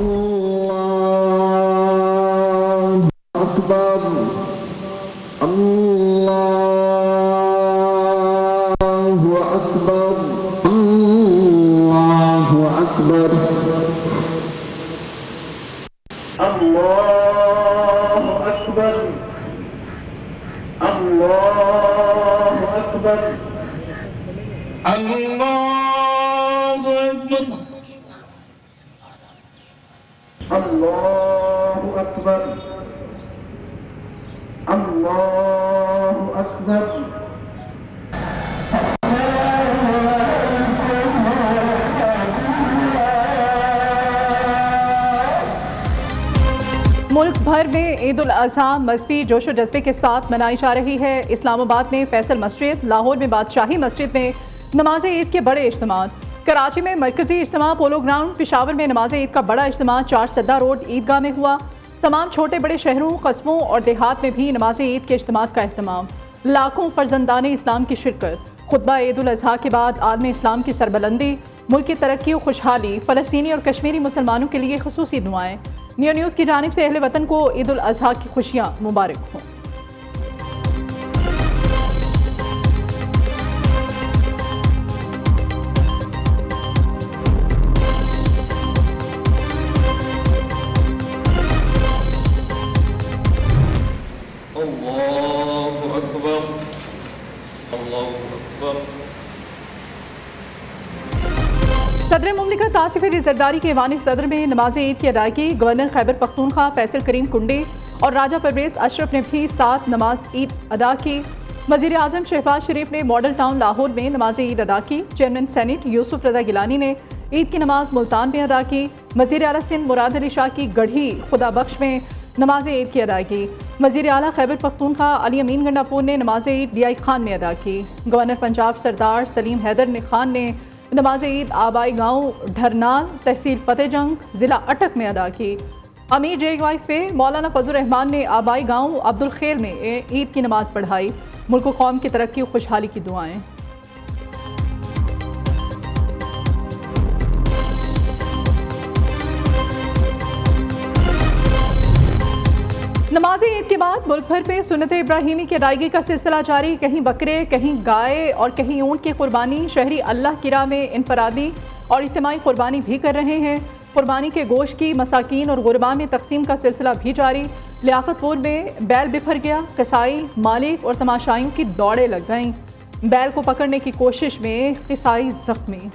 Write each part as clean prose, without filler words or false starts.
अल्लाहु अकबर, अल्लाहु अकबर, अल्लाहु अकबर, अल्लाहु अकबर, अल्लाहु अकबर, अल्लाहु अकबर, अल्लाहु अकबर, अल्लाहु अकबर। मुल्क भर में ईद उल अज़हा मज़हबी जोशो जज्बे के साथ मनाई जा रही है। इस्लामाबाद में फैसल मस्जिद, लाहौर में बादशाही मस्जिद में नमाज ईद के बड़े इज्तिमा, कराची में मरकजी इज्तिमा पोलो ग्राउंड, पेशावर में नमाज ईद का बड़ा इज्तिमा चार सद्दा रोड ईदगाह में हुआ। तमाम छोटे बड़े शहरों, कस्बों और देहात में भी नमाज ईद के इज्तिमात का अहतमाम। लाखों फर्जंदान इस्लाम की शिरकत। खुतबा ईद उल अज़हा के बाद आलम इस्लाम की सरबलंदी, मुल्क की तरक्की और खुशहाली, फ़लस्तीनी और कश्मीरी मुसलमानों के लिए खुसूसी दुआएं। नियो न्यूज़ की जानिब से अहले वतन को ईद उल अज़हा की खुशियाँ मुबारक हों। अल्लाहु अकबर, अल्लाहु अकबर। सदर मुमलिकत आसिफ अली ज़रदारी के वानिब सदर में नमाज ईद की अदायगी। गवर्नर खैबर पख्तूनख्वा फैसल करीम कुंडी और राजा परवेज़ अशरफ ने भी साथ नमाज ईद अदा की। वज़ीर आज़म शहबाज शरीफ ने मॉडल टाउन लाहौर में नमाज ईद अदा की। चेयरमैन सेनेट यूसुफ रज़ा गिलानी ने ईद की नमाज मुल्तान में अदा की। वज़ीर आला सिंध मुराद अली शाह की गढ़ी खुदा बख्श में नमाज ईद की अदायगी। वज़ीर आला खैबर पख्तूनख्वा अली अमीन गंडापुर ने नमाज ईद DI खान में अदा की। गवर्नर पंजाब सरदार सलीम हैदर खान ने नमाज ईद आबाई गाँव ढरनाल, तहसील फतेहजंग, ज़िला अटक में अदा की। अमीर JYFA मौलाना फजल रहमान ने आबाई गाँव अब्दुल खेल में ईद की नमाज पढ़ाई। मुल्क व कौम की तरक्की और खुशहाली की दुआएं। नमाज ईद के बाद मुल्क भर में सुन्नत इब्राहिमी की अदायगी का सिलसिला जारी। कहीं बकरे, कहीं गाय और कहीं ऊँट की कुर्बानी। शहरी अल्लाह की राह में इनफरादी और इज्तिमाई कुर्बानी भी कर रहे हैं। कुर्बानी के गोश्त की मसाकीन और गुरबा में तकसीम का सिलसिला भी जारी। लियाकतपुर में बैल बिफर गया। कसाई, मालिक और तमाशाइयों की दौड़ें लग गईं। बैल को पकड़ने की कोशिश में कसाई जख्मी।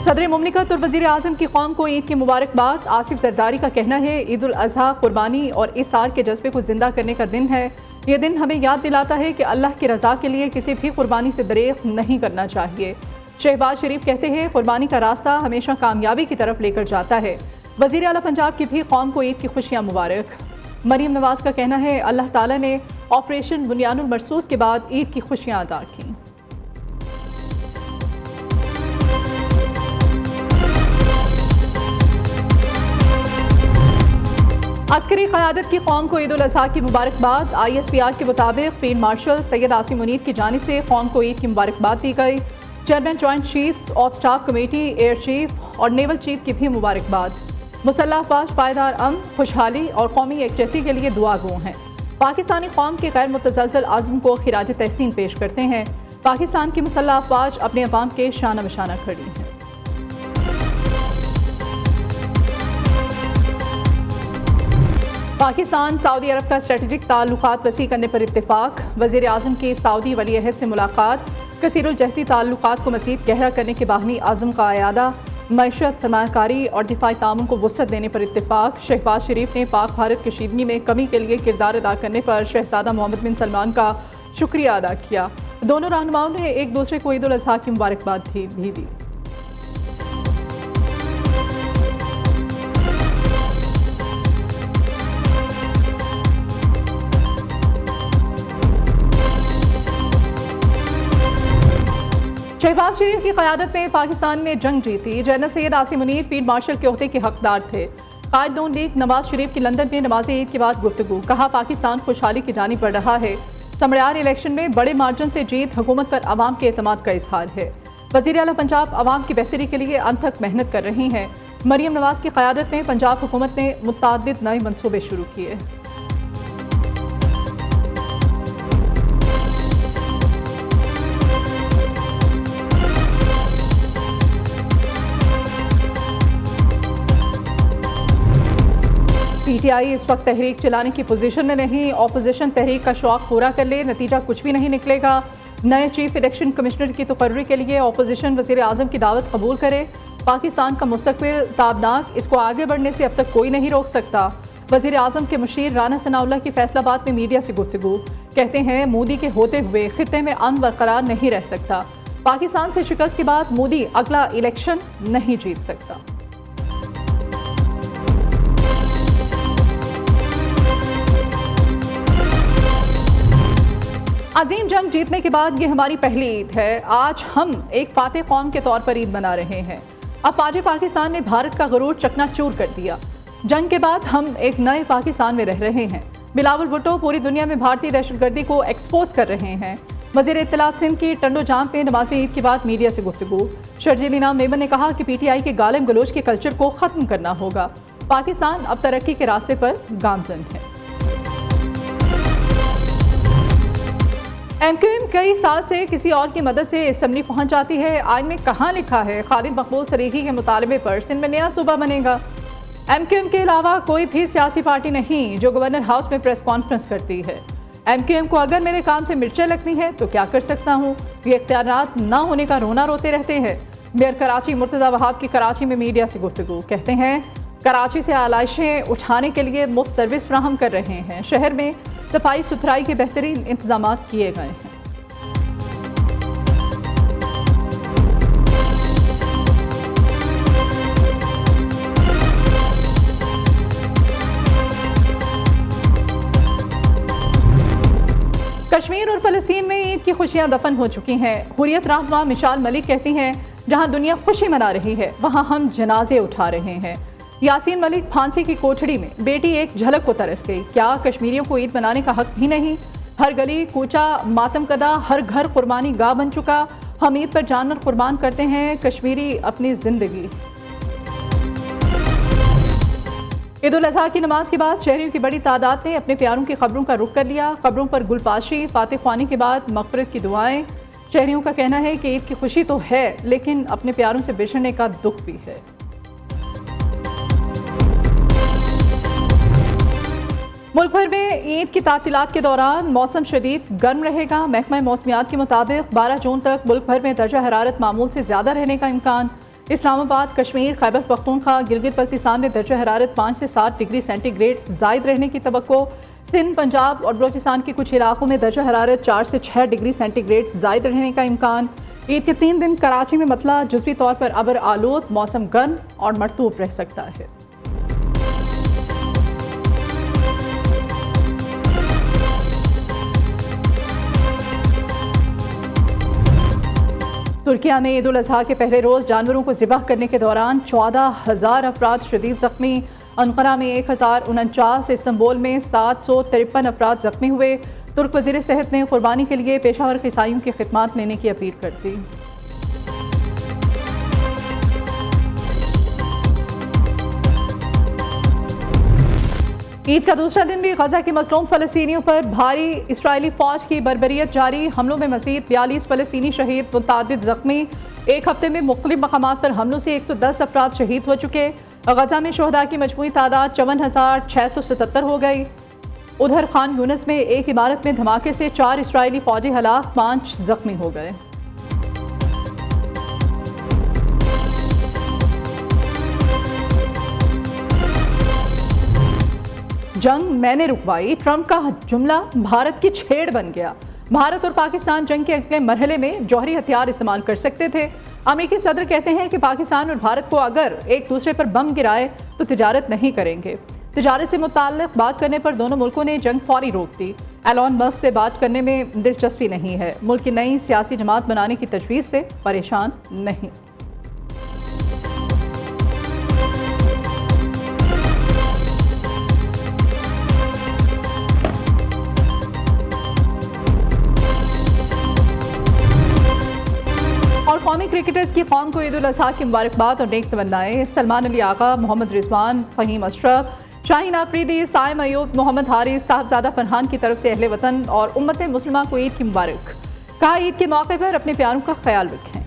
सदर मुमलिकत और वज़ीर आज़म की कौम को ईद की मुबारकबाद। आसिफ ज़रदारी का कहना है ईद उल अज़हा कुर्बानी और इसार के जज्बे को जिंदा करने का दिन है। ये दिन हमें याद दिलाता है कि अल्लाह की रज़ा के लिए किसी भी कुर्बानी से दरेग नहीं करना चाहिए। शहबाज शरीफ कहते हैं कुर्बानी का रास्ता हमेशा कामयाबी की तरफ लेकर जाता है। वज़ीर आला पंजाब की भी कौम को ईद की खुशियाँ मुबारक। मरीम नवाज़ का कहना है अल्लाह ताला ने ऑपरेशन बुनियानुल मरसूस के बाद ईद की खुशियाँ अदा की। अस्करी क़यादत की कौम को ईद उल अज़हा की मुबारकबाद। ISPR के मुताबिक फील्ड मार्शल सैयद आसिम मुनीर की जानिब से कौम को ईद की मुबारकबाद दी गई। Chairman joint chiefs of staff committee, air chief और नेवल चीफ की भी मुबारकबाद। मुसल्लह अफवाज पायदार अमन, खुशहाली और कौमी यकजहती के लिए दुआ गो हैं। पाकिस्तानी कौम के गैर मुतज़लज़ल आज़म को खिराज तहसीन पेश करते हैं। पाकिस्तान की मुसल्लह अफवाज अपने अवाम के शाना बशाना खड़ी हैं। पाकिस्तान सऊदी अरब का स्ट्रेटेजिक ताल्लुकात वसी करने पर इत्तेफाक। वज़ीर आज़म की सऊदी वली अहद से मुलाकात। कसीरुल जहती ताल्लुकात को मज़ीद गहरा करने के बाहमी आज़म का अयादा। मईशत, सरमायाकारी और दिफाई तामुन को वुसअत देने पर इत्तेफाक। शहबाज शरीफ ने पाक भारत कशीदगी में कमी के लिए किरदार अदा करने पर शहजादा मोहम्मद बिन सलमान का शुक्रिया अदा किया। दोनों रहनुमाओं ने एक दूसरे को ईद उल अज़हा की मुबारकबाद भी दी। शहबाज शरीफ की क़यादत में पाकिस्तान ने जंग जीती। General Syed Asim Munir field marshal के ओहदे के हकदार थे। कायद नून लीग नवाज शरीफ की लंदन में नमाज ईद के बाद गुफ्तगू। कहा पाकिस्तान खुशहाली की जानिब बढ़ रहा है। समड़ियार इलेक्शन में बड़े मार्जिन से जीत हुकूमत पर अवाम के एतमाद का इजहार है। वज़ीर आला पंजाब आवाम की बेहतरी के लिए अंत तक मेहनत कर रही हैं। मरियम नवाज की क़यादत में पंजाब हुकूमत ने मुतअद्दिद नए मनसूबे शुरू किए। PTI इस वक्त तहरीक चलाने की पोजीशन में नहीं, ऑपोजिशन तहरीक का शौक पूरा कर ले, नतीजा कुछ भी नहीं निकलेगा। नए चीफ इलेक्शन कमिश्नर की तकर्री के लिए ऑपोजिशन वज़ीर आज़म की दावत कबूल करे। पाकिस्तान का मुस्तकबिल ताबनाक, इसको आगे बढ़ने से अब तक कोई नहीं रोक सकता। वज़ीर आज़म के मुशीर राना सनाउल्लाह की फैसलाबाद में मीडिया से गुफ्तगू, कहते हैं मोदी के होते हुए खित्ते में अमन बरकरार नहीं रह सकता। पाकिस्तान से शिकस्त के बाद मोदी अगला इलेक्शन नहीं जीत सकता। अजीम जंग जीतने के बाद ये हमारी पहली ईद है। आज हम एक फातेह कौम के तौर पर ईद मना रहे हैं। अब आज पाकिस्तान ने भारत का गरूर चकनाचूर कर दिया। जंग के बाद हम एक नए पाकिस्तान में रह रहे हैं। बिलावल भुट्टो पूरी दुनिया में भारतीय दहशतगर्दी को एक्सपोज कर रहे हैं। वज़ीर इत्तलात सिंध की टंडो जाम पे नमाज ईद के बाद मीडिया से गुफ्तगू, शर्जील इनाम मेमन ने कहा कि PTI के गालिम गलोच के कल्चर को ख़त्म करना होगा। पाकिस्तान अब तरक्की के रास्ते पर गामजन है। MQM कई साल से किसी और की मदद से असम्बली पहुंच जाती है। आइन में कहाँ लिखा है खालिद मकबूल सरीही के मुतालबे पर सिंध में नया सूबा बनेगा। MQM के अलावा कोई भी सियासी पार्टी नहीं जो गवर्नर हाउस में प्रेस कॉन्फ्रेंस करती है। MQM को अगर मेरे काम से मिर्चें लगती हैं तो क्या कर सकता हूँ। ये इख्तियारात ना होने का रोना रोते रहते हैं। मेयर कराची मुर्तज़ा वहाब की कराची में मीडिया से गुफ्तगू, कहते हैं कराची से आलाइशें उठाने के लिए मुफ्त सर्विस फ्राहम कर रहे हैं। शहर में सफाई सुथराई के बेहतरीन इंतजाम किए गए हैं। कश्मीर और फ़लस्तीन में ईद की खुशियां दफन हो चुकी हैं। हुर्रियत रहनुमा मिसाल मलिक कहती हैं, जहां दुनिया खुशी मना रही है वहां हम जनाजे उठा रहे हैं। यासीन मलिक, फांसी की कोठड़ी में बेटी एक झलक को तरस गई। क्या कश्मीरियों को ईद मनाने का हक भी नहीं? हर गली कूचा मातम कदा, हर घर कुर्बानी गाह बन चुका। हम ईद पर जानवर कुर्बान करते हैं, कश्मीरी अपनी जिंदगी। ईद उल अज़हा की नमाज के बाद शहरियों की बड़ी तादाद ने अपने प्यारों की कब्रों का रुख कर लिया। कब्रों पर गुलपाशी, फातिह ख्वानी के बाद मग़फ़िरत की दुआएं। शहरियों का कहना है कि ईद की खुशी तो है लेकिन अपने प्यारों से बिछड़ने का दुख भी है। मुल्क भर में ईद की तातीलात के दौरान मौसम शदीद गर्म रहेगा। महकमा मौसमियात के मुताबिक 12 जून तक मुल्क भर में दर्जा हरारत मामूल से ज़्यादा रहने का इम्कान। इस्लामाबाद, कश्मीर, खैबर पख्तूनख्वा, गिलगित बल्तिस्तान में दर्जा हरारत 5 से 7 डिग्री सेंटीग्रेड ज़ायद रहने की तवक्को। सिंध, पंजाब और बलोचिस्तान के कुछ इलाकों में दर्जा हरारत 4 से 6 डिग्री सेंटीग्रेड ज़ायद रहने का इम्कान। ईद के 3 दिन कराची में मतला जुज़वी तौर पर अबर आलूद, मौसम गर्म और मरतूब रह सकता है। तुर्किया में ईद उल अज़हा के पहले रोज़ जानवरों को ज़िबह करने के दौरान 14,000 अफराद शदीद ज़ख्मी। अंकारा में 1049, इस्तांबुल में 753 अफराद ज़ख्मी हुए। तुर्क वज़ीर सेहत ने कुर्बानी के लिए पेशावर क़िसाइयों की खिदमत लेने की अपील कर दी। ईद का दूसरा दिन भी गजा के मज़लूम फ़लस्तीनियों पर भारी इस्राइली फ़ौज की बर्बरियत जारी। हमलों में मज़ीद 42 फ़लस्तीनी शहीद, मुतअद्दिद ज़ख्मी। एक हफ्ते में मुख्तलिफ मकामात पर हमलों से 110 अफराद शहीद हो चुके। गजा में शहदा की मजमूई तादाद 54,677 हो गई। उधर खान यूनिस में एक इमारत में धमाके से 4 इस्राइली फ़ौजी हलाक, 5 ज़ख्मी हो गए। जंग मैंने रुकवाई, ट्रंप का जुमला भारत की छेड़ बन गया। भारत और पाकिस्तान जंग के अगले मरहले में जौहरी हथियार इस्तेमाल कर सकते थे। अमेरिकी सदर कहते हैं कि पाकिस्तान और भारत को अगर एक दूसरे पर बम गिराए तो तिजारत नहीं करेंगे। तिजारत से मुताल्लिक़ बात करने पर दोनों मुल्कों ने जंग फौरी रोक दी। एलॉन मस्क से बात करने में दिलचस्पी नहीं है। मुल्क की नई सियासी जमात बनाने की तजवीज़ से परेशान नहीं। कौमी क्रिकेटर्स की कौम को ईद उल अज़हा की मुबारकबाद और नेक तमन्नाएं। सलमान अली आगा, मोहम्मद रिजवान, फ़हीम अशरफ, शाहीन आफरीदी, साइम अयूब, मोहम्मद हारिस, साहबजादा फरहान की तरफ से अहले वतन और उम्मत मुस्लिमा को ईद की मुबारक। कहा, ईद के मौके पर अपने प्यारों का ख्याल रखें।